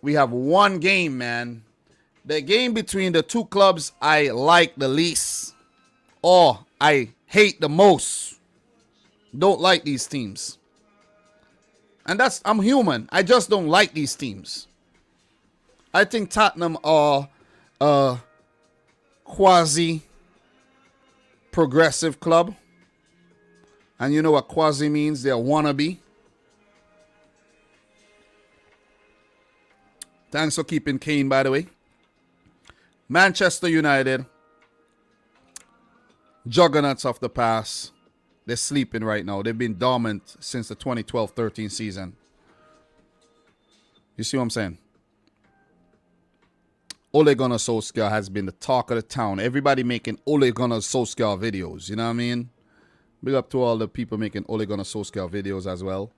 we have one game, man. The game between the two clubs I like the least or I hate the most. Don't like these teams. And I'm human. I just don't like these teams. I think Tottenham are a quasi progressive club. And you know what quasi means? They're wannabe. Thanks for keeping Kane, by the way. Manchester United, juggernauts of the past. They're sleeping right now. They've been dormant since the 2012-13 season. You see what I'm saying? Ole Gunnar Solskjaer has been the talk of the town. Everybody making Ole Gunnar Solskjaer videos. You know what I mean? Big up to all the people making Ole Gunnar Solskjaer videos as well.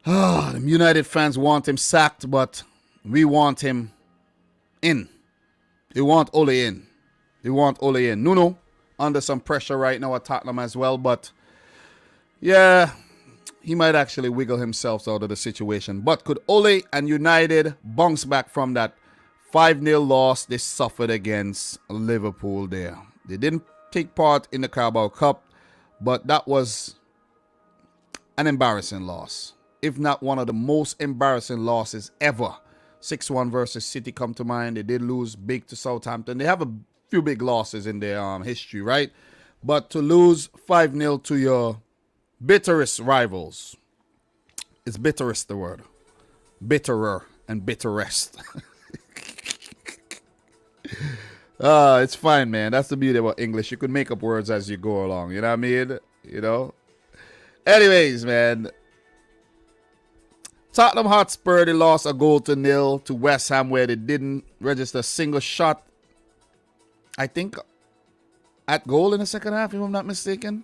The United fans want him sacked, but we want him in. They want Ole in. They want Ole in. Nuno under some pressure right now at Tottenham as well, but yeah, he might actually wiggle himself out of the situation. But could Ole and United bounce back from that 5-0 loss they suffered against Liverpool there? They didn't take part in the Carabao Cup, but that was an embarrassing loss, if not one of the most embarrassing losses ever. 6-1 versus City come to mind. They did lose big to Southampton. They have a few big losses in their history, right? But to lose 5-0 to your bitterest rivals, is bitterest the word? Bitterer and bitterest. It's fine, man. That's the beauty about English. You can make up words as you go along. You know what I mean? You know? Anyways, man. Tottenham Hotspur, they lost 1-0 to West Ham, where they didn't register a single shot, I think, at goal in the second half, if I'm not mistaken.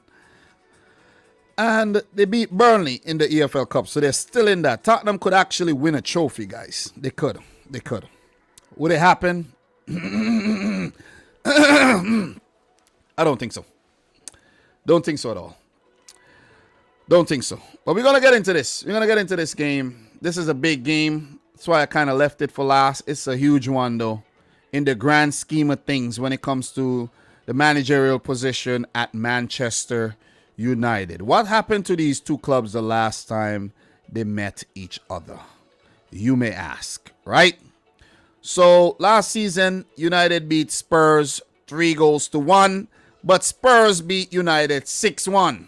And they beat Burnley in the EFL Cup, so they're still in that. Tottenham could actually win a trophy, guys. They could. They could. Would it happen? I don't think so. Don't think so at all. Don't think so. But we're going to get into this. We're going to get into this game. This is a big game. That's why I kind of left it for last. It's a huge one, though, in the grand scheme of things when it comes to the managerial position at Manchester United. What happened to these two clubs the last time they met each other? You may ask, right? So last season, United beat Spurs 3-1, but Spurs beat United 6-1.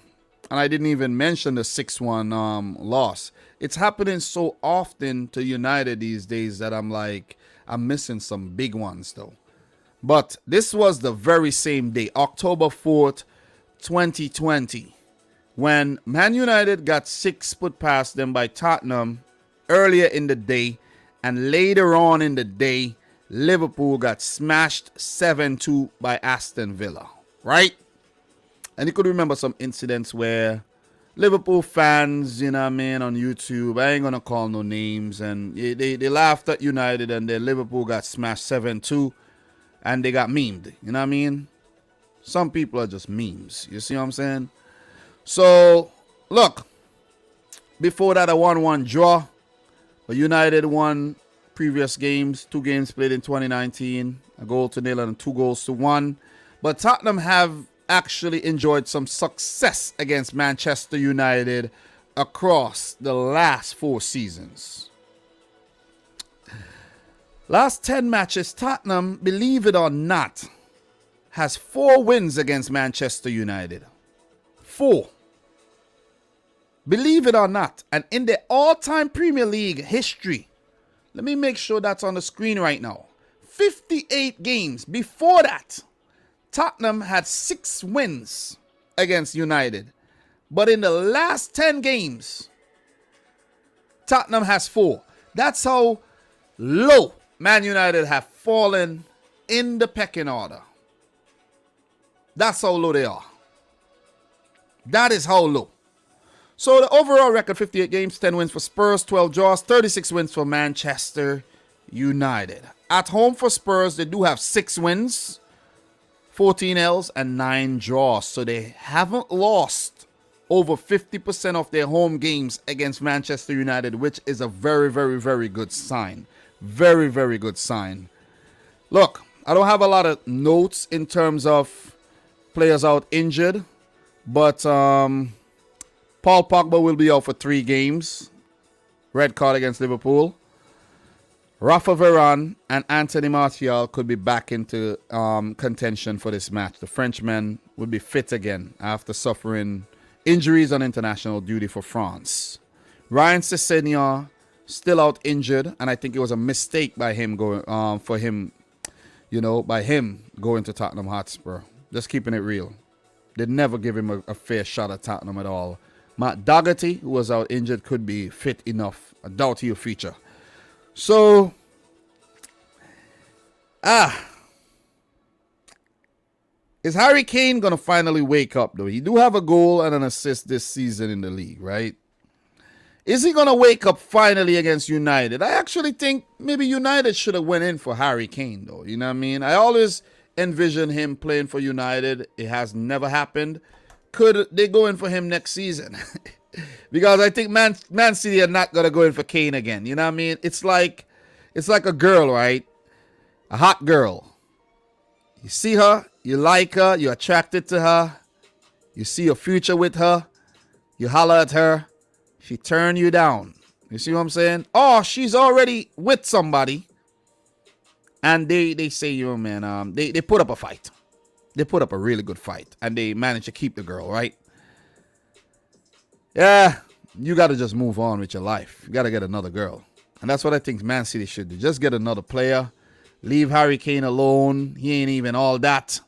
And I didn't even mention the 6-1 loss. It's happening so often to United these days that I'm missing some big ones though. But this was the very same day, October 4th, 2020, when Man United got 6 put past them by Tottenham earlier in the day. And later on in the day, Liverpool got smashed 7-2 by Aston Villa, right? And you could remember some incidents where Liverpool fans, you know what I mean, on YouTube, I ain't going to call no names, and they laughed at United, and then Liverpool got smashed 7-2, and they got memed, you know what I mean? Some people are just memes, you see what I'm saying? So, look, before that, a 1-1 draw, but United won previous games, 2 games played in 2019, 1-0 and 2-1. But Tottenham have actually enjoyed some success against Manchester United across the last 4 seasons. Last 10 matches, Tottenham, believe it or not, has 4 wins against Manchester United. 4. Believe it or not. And in the all-time Premier League history, let me make sure that's on the screen right now. 58 games before that, Tottenham had 6 wins against United. But in the last 10 games, Tottenham has 4. That's how low Man United have fallen in the pecking order. That's how low they are. That is how low. So the overall record, 58 games, 10 wins for Spurs, 12 draws, 36 wins for Manchester United. At home for Spurs, they do have 6 wins, 14 L's, and 9 draws. So they haven't lost over 50% of their home games against Manchester United, which is a very, very, very good sign. Very, very good sign. Look, I don't have a lot of notes in terms of players out injured, but Paul Pogba will be out for 3 games. Red card against Liverpool. Rafa Varane and Anthony Martial could be back into contention for this match. The Frenchman would be fit again after suffering injuries on international duty for France. Ryan Sessegnon still out injured, and I think it was a mistake by him going going to Tottenham Hotspur. Just keeping it real. They'd never give him a fair shot at Tottenham at all. Matt Doherty, who was out injured, could be fit enough. I doubt he'll feature. So, is Harry Kane going to finally wake up, though? He do have a goal and an assist this season in the league, right? Is he going to wake up finally against United? I actually think maybe United should have went in for Harry Kane, though. You know what I mean? I always envision him playing for United. It has never happened. Could they go in for him next season? Because I think Man City are not going to go in for Kane again. You know what I mean? It's like a girl, right? A hot girl. You see her, you like her, you're attracted to her, you see a future with her, you holler at her, she turn you down. You see what I'm saying? Oh, she's already with somebody. And they say, man, they put up a fight. They put up a really good fight. And they manage to keep the girl, right? Yeah, you got to just move on with your life. You got to get another girl. And that's what I think Man City should do. Just get another player. Leave Harry Kane alone. He ain't even all that.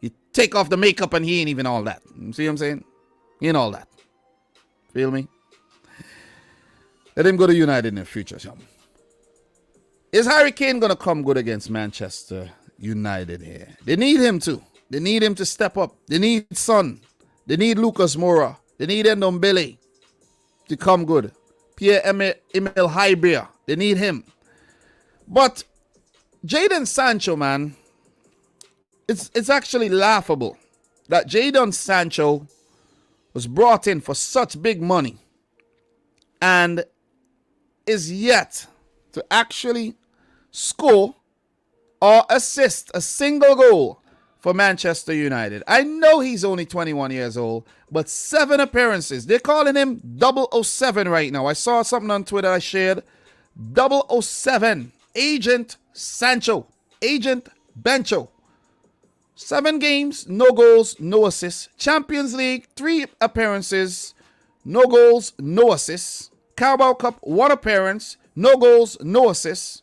You take off the makeup and he ain't even all that. You see what I'm saying? He ain't all that. Feel me? Let him go to United in the future. Is Harry Kane going to come good against Manchester United here? They need him to. They need him to step up. They need Son. They need Lucas Moura. They need Ndombele to come good. Pierre-Emile Hybria. They need him. But Jadon Sancho, man, it's actually laughable that Jadon Sancho was brought in for such big money and is yet to actually score or assist a single goal for Manchester United. I know he's only 21 years old, but 7 appearances. They're calling him 007 right now. I saw something on Twitter I shared. 007. Agent Sancho. Agent Bencho. 7 games, no goals, no assists. Champions League, 3 appearances, no goals, no assists. Carabao Cup, 1 appearance, no goals, no assists.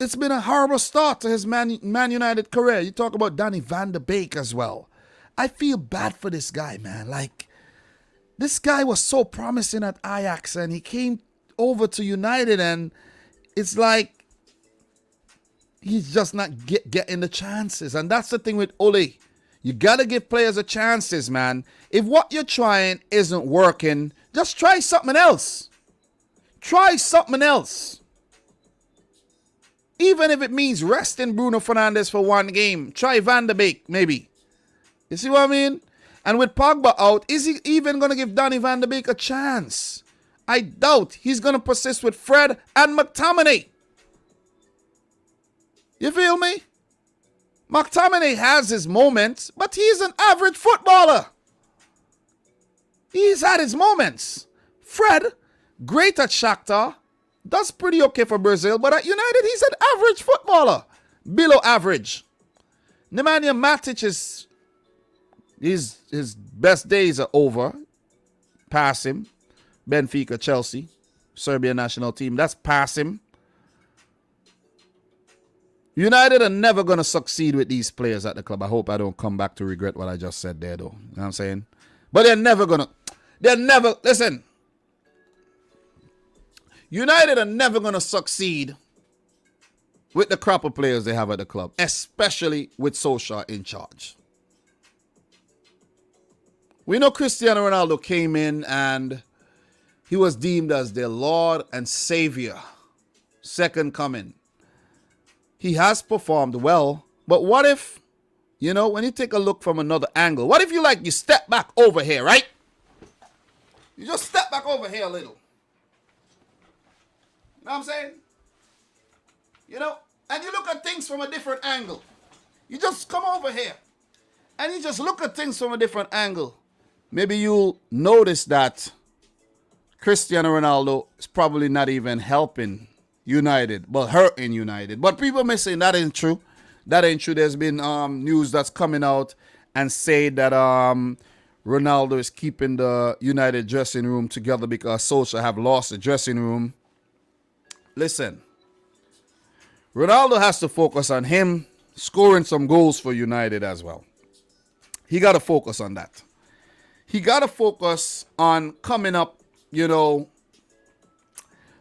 It's been a horrible start to his Man United career. You talk about Donny van de Beek as well. I feel bad for this guy, man. Like, this guy was so promising at Ajax and he came over to United and it's like he's just not getting the chances. And that's the thing with Ole. You got to give players a chances, man. If what you're trying isn't working, just try something else. Try something else. Even if it means resting Bruno Fernandes for 1 game. Try Van de Beek, maybe. You see what I mean? And with Pogba out, is he even going to give Donny van de Beek a chance? I doubt he's going to persist with Fred and McTominay. You feel me? McTominay has his moments, but he's an average footballer. He's had his moments. Fred, great at Shakhtar. That's pretty okay for Brazil, but at United, he's an average footballer. Below average. Nemanja Matic his best days are over. Pass him. Benfica, Chelsea, Serbian national team. That's pass him. United are never going to succeed with these players at the club. I hope I don't come back to regret what I just said there, though. You know what I'm saying? But listen. United are never going to succeed with the crop of players they have at the club, especially with Solskjaer in charge. We know Cristiano Ronaldo came in and he was deemed as their Lord and Savior. Second coming. He has performed well, but what if, when you take a look from another angle, what if you step back over here, right? You just step back over here a little. You know what I'm saying? You know, and you look at things from a different angle. You just come over here and you just look at things from a different angle. Maybe you'll notice that Cristiano Ronaldo is probably not even helping United, but hurting United. But people may say that ain't true. That ain't true. There's been news that's coming out and say that Ronaldo is keeping the United dressing room together because Solskjaer have lost the dressing room. Listen, Ronaldo has to focus on him scoring some goals for United as well. He got to focus on that. He got to focus on coming up, you know,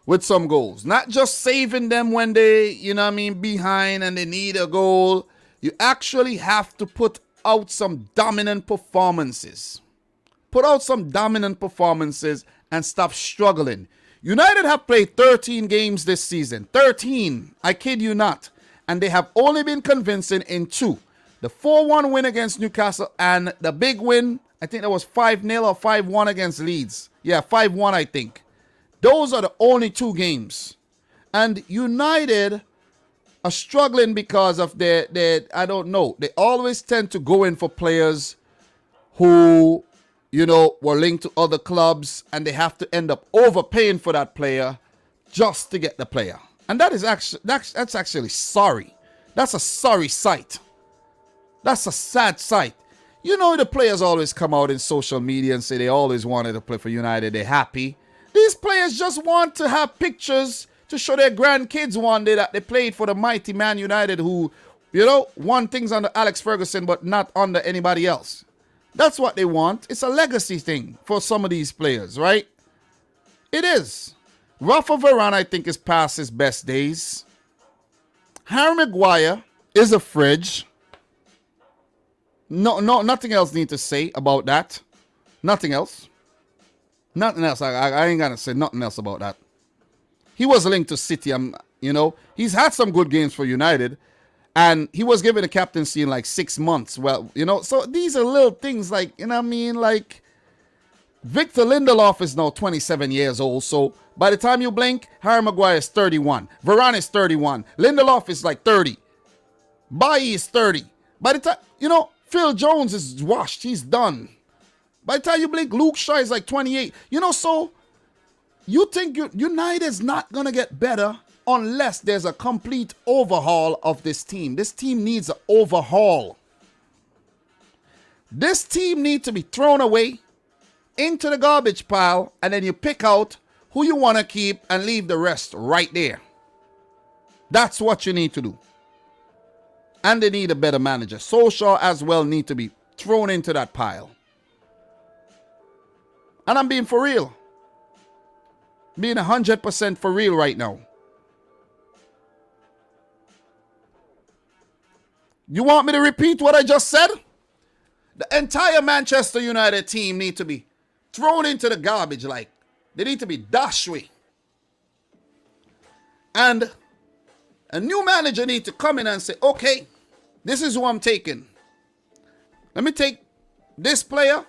with some goals. Not just saving them when they, you know what I mean, behind and they need a goal. You actually have to put out some dominant performances. Put out some dominant performances and stop struggling. United have played 13 games this season. 13. I kid you not. And they have only been convincing in 2. The 4-1 win against Newcastle and the big win, I think that was 5-0 or 5-1 against Leeds. Yeah, 5-1 I think. Those are the only 2 games. And United are struggling because of their I don't know. They always tend to go in for players who, you know, were linked to other clubs and they have to end up overpaying for that player just to get the player. And that is actually that's actually sorry. That's a sorry sight. That's a sad sight. You know, the players always come out in social media and say they always wanted to play for United. They're happy. These players just want to have pictures to show their grandkids one day that they played for the mighty Man United who, you know, won things under Alex Ferguson but not under anybody else. That's what they want. It's a legacy thing for some of these players, right? It is. Rafa Varane, I think, is past his best days. Harry Maguire is a fridge. No, nothing else need to say about that. Nothing else. Nothing else. I ain't gonna say nothing else about that. He was linked to City. You know, he's had some good games for United, and he was given a captaincy in like 6 months. Well, you know, so these are little things like, you know what I mean, like Victor Lindelof is now 27 years old. So by the time you blink, Harry Maguire is 31. Varane is 31. Lindelof is like 30. Bailly is 30. By the time, you know, Phil Jones is washed. He's done. By the time you blink, Luke Shaw is like 28. You know, so you think United's not going to get better unless there's a complete overhaul of this team. This team needs an overhaul. This team needs to be thrown away into the garbage pile, and then you pick out who you want to keep and leave the rest right there. That's what you need to do. And they need a better manager. Solskjaer as well need to be thrown into that pile. And I'm being for real. Being 100% for real right now. You want me to repeat what I just said? The entire Manchester United team need to be thrown into the garbage. Like, they need to be dashed away. And a new manager need to come in and say, okay, this is who I'm taking. Let me take this player,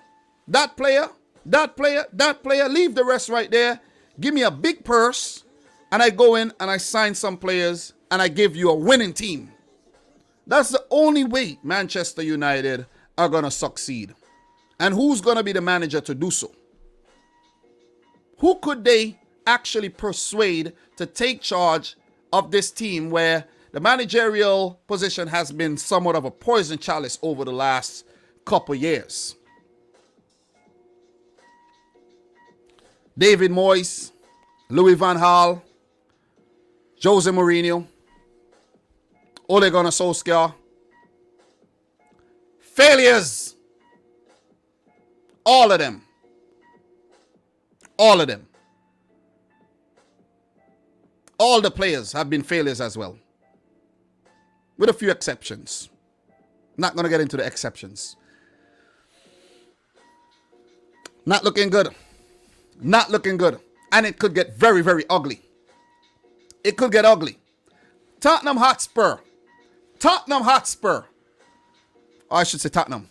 that player, that player, that player, leave the rest right there. Give me a big purse, and I go in and I sign some players, and I give you a winning team. That's the only way Manchester United are going to succeed. And who's going to be the manager to do so? Who could they actually persuade to take charge of this team where the managerial position has been somewhat of a poison chalice over the last couple years? David Moyes, Louis van Gaal, Jose Mourinho, Ole Gunnar Solskjaer. Failures. All of them. All of them. All the players have been failures as well. With a few exceptions. Not going to get into the exceptions. Not looking good. Not looking good. And it could get very, very ugly. It could get ugly. Tottenham Hotspur. Tottenham Hotspur. Or I should say Tottenham.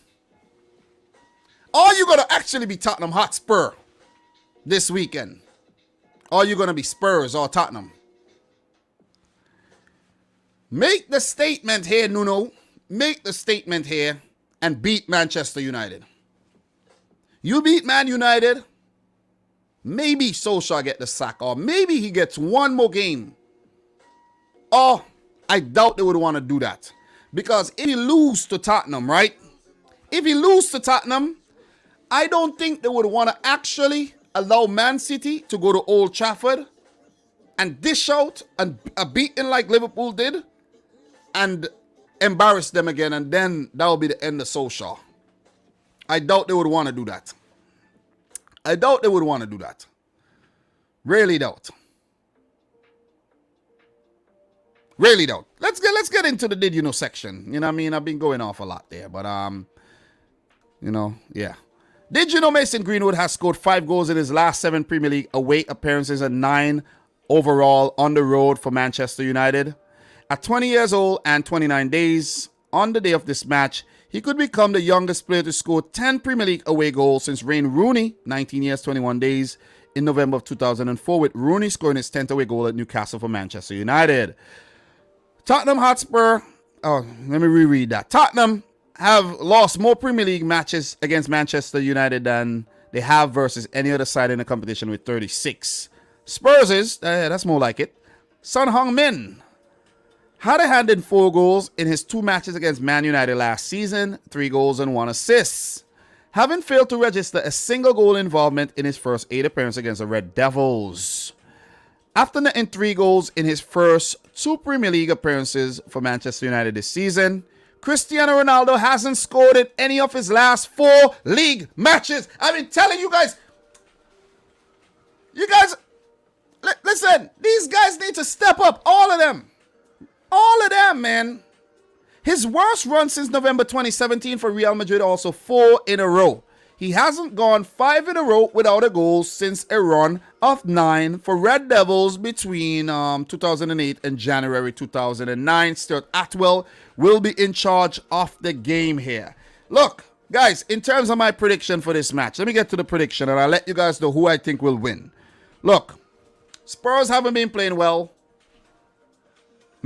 Are you going to actually be Tottenham Hotspur? this weekend? Or are you going to be Spurs or Tottenham? Make the statement here, Nuno. Make the statement here and beat Manchester United. You beat Man United, maybe Solskjaer get the sack, or maybe he gets one more game. Or I doubt they would want to do that. Because if he lose to Tottenham, right? If he lose to Tottenham, I don't think they would want to actually allow Man City to go to Old Trafford and dish out a beating like Liverpool did and embarrass them again, and then that will be the end of Solskjaer. I doubt they would want to do that. I doubt they would want to do that. Really doubt. Really doubt. Let's get into the did you know section. You know what I mean? I've been going off a lot there, but you know, yeah. Did you know Mason Greenwood has scored 5 goals in his last 7 Premier League away appearances and 9 overall on the road for Manchester United? At 20 years old and 29 days, on the day of this match, he could become the youngest player to score 10 Premier League away goals since Wayne Rooney, 19 years, 21 days, in November of 2004, with Rooney scoring his 10th away goal at Newcastle for Manchester United. Tottenham Hotspur, let me reread that. Tottenham have lost more Premier League matches against Manchester United than they have versus any other side in the competition with 36. Spurs that's more like it. Son Heung-min had a hand in 4 goals in his 2 matches against Man United last season, 3 goals and 1 assist, having failed to register a single goal involvement in his first 8 appearances against the Red Devils. After netting 3 goals in his first 2 Premier League appearances for Manchester United this season, Cristiano Ronaldo hasn't scored in any of his last 4 league matches. I've been telling you guys, listen, these guys need to step up, all of them. All of them, man. His worst run since November 2017 for Real Madrid, also 4 in a row. He hasn't gone 5 in a row without a goal since a run of 9 for Red Devils between 2008 and January 2009. Stuart Atwell will be in charge of the game here. Look, guys, in terms of my prediction for this match, let me get to the prediction and I'll let you guys know who I think will win. Look, Spurs haven't been playing well.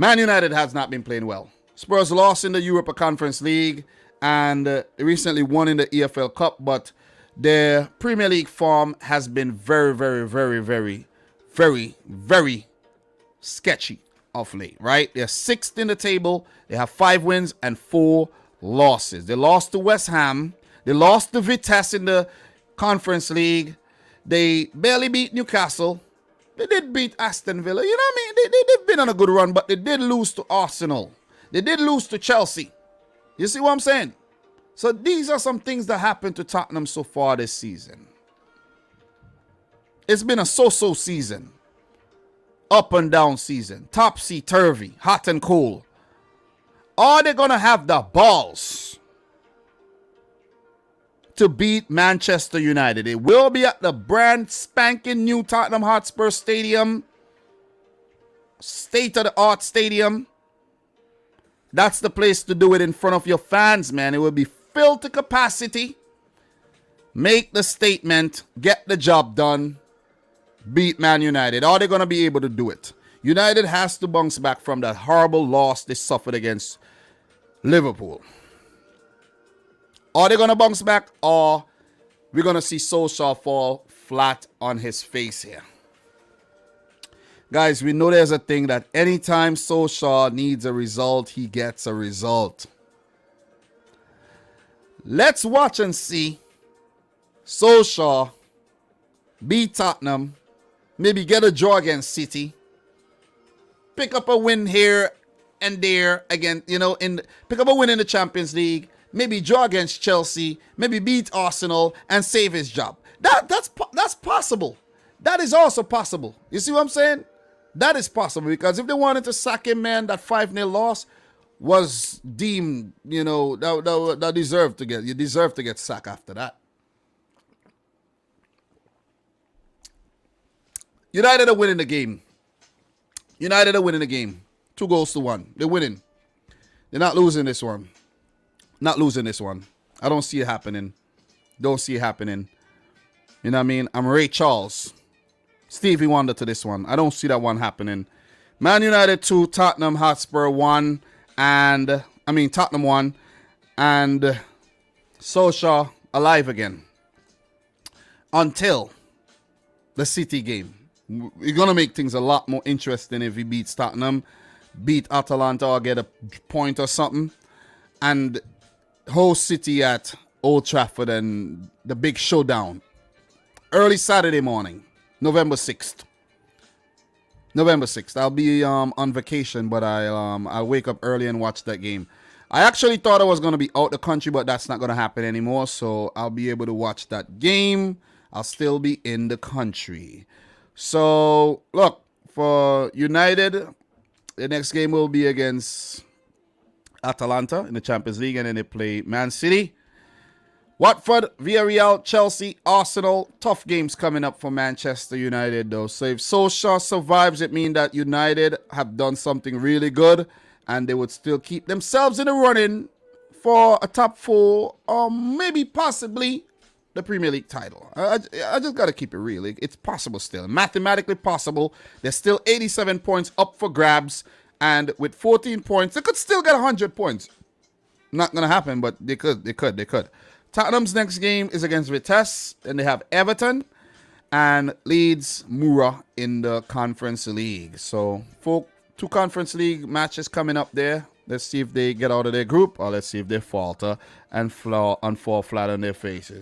Man United has not been playing well. Spurs lost in the Europa Conference League and recently won in the EFL Cup, but their Premier League form has been very, very, very, very, very, very sketchy of late, right? They're 6th in the table. They have 5 wins and 4 losses. They lost to West Ham. They lost to Vitesse in the Conference League. They barely beat Newcastle. They did beat Aston Villa. You know what I mean? They've been on a good run, but they did lose to Arsenal. They did lose to Chelsea. You see what I'm saying? So these are some things that happened to Tottenham so far this season. It's been a so-so season. Up and down season. Topsy-turvy. Hot and cold. Are they going to have the balls to beat Manchester United? It will be at the brand spanking new Tottenham Hotspur Stadium. State-of-the-art stadium. That's the place to do it in front of your fans, man. It will be filled to capacity. Make the statement. Get the job done. Beat Man United. Are they going to be able to do it? United has to bounce back from that horrible loss they suffered against Liverpool. Are they going to bounce back, or we're going to see Solskjaer fall flat on his face here? Guys, we know there's a thing that anytime Solskjaer needs a result, he gets a result. Let's watch and see Solskjaer beat Tottenham, maybe get a draw against City, pick up a win here and there again, you know, pick up a win in the Champions League, maybe draw against Chelsea, maybe beat Arsenal and save his job. That's possible. That is also possible. You see what I'm saying? That is possible, because if they wanted to sack him, man, that 5-0 loss was deemed, you know, that deserved to get, you deserve to get sacked after that. United are winning the game. United are winning the game. 2-1. They're winning. They're not losing this one. Not losing this one. I don't see it happening. Don't see it happening. You know what I mean? I'm Ray Charles. Stevie Wonder to this one. I don't see that one happening. Man United 2, Tottenham Hotspur 1, and Tottenham 1, and Solskjaer alive again. Until the City game. We're going to make things a lot more interesting if he beats Tottenham, beat Atalanta or get a point or something, and host City at Old Trafford and the big showdown. Early Saturday morning, November 6th. November 6th. I'll be on vacation, but I'll wake up early and watch that game. I actually thought I was going to be out the country, but that's not going to happen anymore, so I'll be able to watch that game. I'll still be in the country. So, look, for United, the next game will be against Atalanta in the Champions League, and then they play Man City. Watford, Villarreal, Chelsea, Arsenal. Tough games coming up for Manchester United, though. So if Solskjaer survives, it means that United have done something really good, and they would still keep themselves in the running for a top 4, or maybe possibly the Premier League title. I just got to keep it real. It's possible still. Mathematically possible. There's still 87 points up for grabs, and with 14 points, they could still get 100 points. Not going to happen, but they could. Tottenham's next game is against Vitesse, and they have Everton and Leeds Mura in the Conference League. So, 2 Conference League matches coming up there. Let's see if they get out of their group, or let's see if they falter and fall flat on their faces.